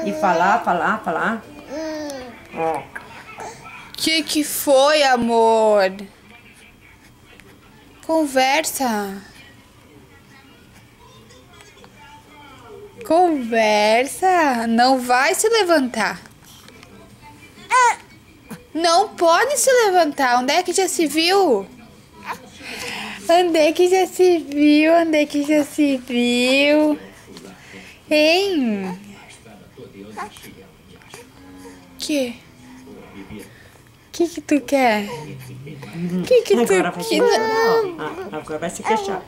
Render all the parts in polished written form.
E falar. Ó. Que foi, amor? Conversa. Conversa. Não vai se levantar. Não pode se levantar. Onde é que já se viu? Onde é que já se viu? Onde é que já se viu? Hein? Que tu quer? Que tu Agora vai se quer? queixar, ó. Agora vai se queixar.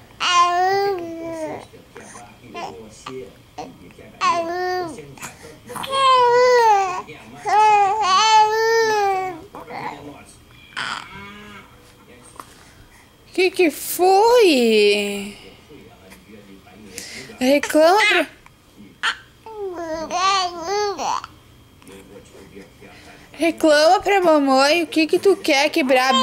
Que foi? Reclama pra... Reclama pra mamãe o que tu quer quebrar.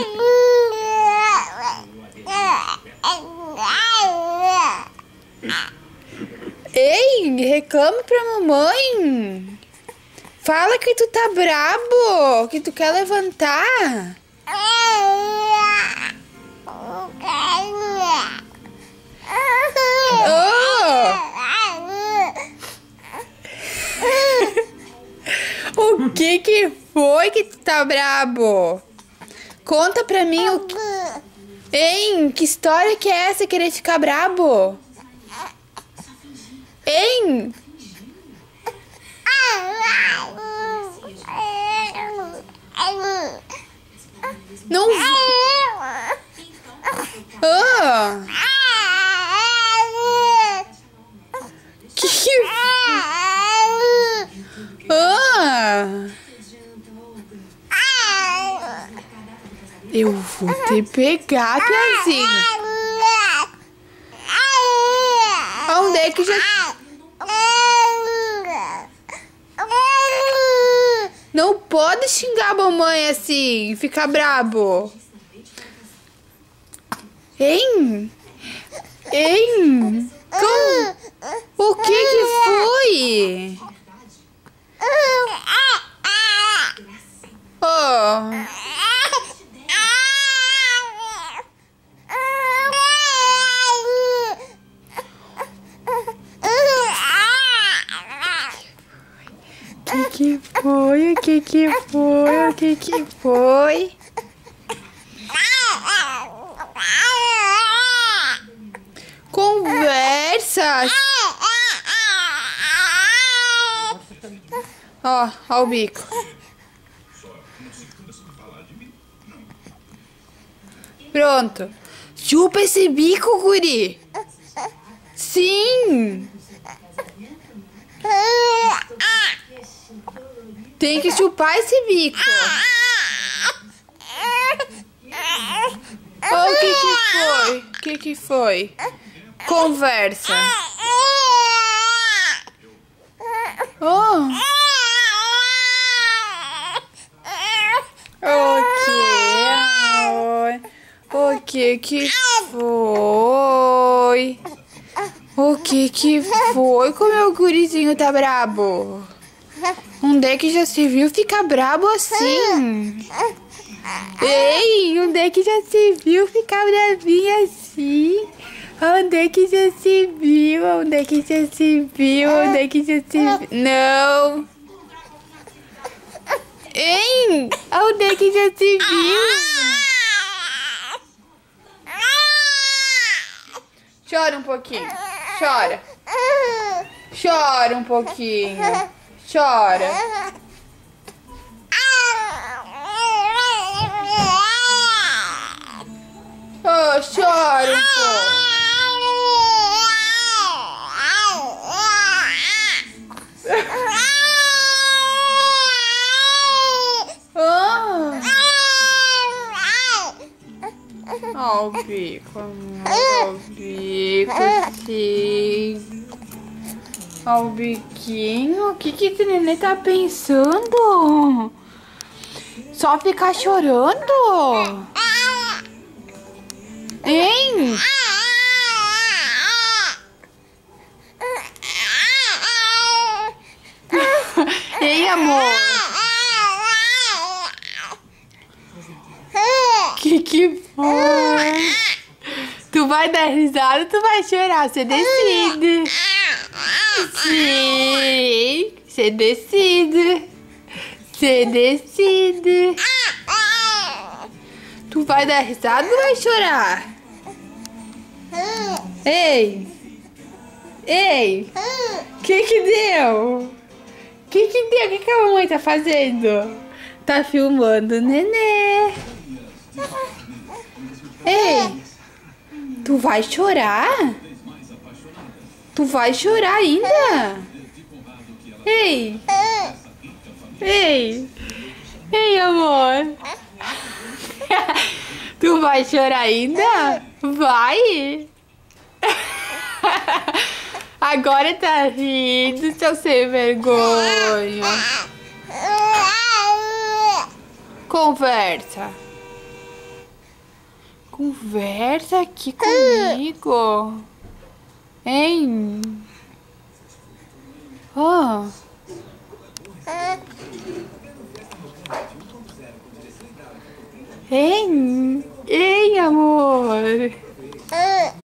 Ei, reclama pra mamãe. Fala que tu tá brabo, que tu quer levantar. O que foi que tu tá brabo? Conta pra mim o que... Hein, que história que é essa, querer ficar brabo? Hein? Não... Ah! Ah! Eu vou te pegar, Piazinha. Onde é que já... Não pode xingar a mamãe assim, ficar brabo. Hein? Hein? Como? O que foi? Oh. Que foi? O que foi? O que foi? Conversa. Ó o bico. Pronto. Chupa esse bico, guri. Sim. Tem que chupar esse bico. O que foi? Conversa. Oh. O que foi? O que foi? Como meu gurizinho tá brabo? Onde é que já se viu ficar brabo assim? Ei, onde é que já se viu ficar bravinho assim? Onde é que já se viu? Onde é que já se viu? Onde é que já se viu? Não! Hein? Onde é que já se viu? Chora um pouquinho. Chora. Chora um pouquinho. Chora. Oh, chora um pouco. Ó o bico, amor. Ó o bico, sim. Ó o biquinho. O que esse neném tá pensando? Só ficar chorando? Hein? Ei, amor. Que foi? Tu vai dar risada ou tu vai chorar? Você decide. Sim. Você decide. Você decide. Tu vai dar risada ou vai chorar? Ei! Ei! Que deu? Que deu? O que a mamãe tá fazendo? Tá filmando o nenê. Ei! Tu vai chorar? Tu vai chorar ainda? Ei! Ei! Ei, amor! Tu vai chorar ainda? Vai! Agora tá rindo, seu sem vergonha. Conversa. Conversa aqui comigo. Hein? Oh. Hein? Ei, amor.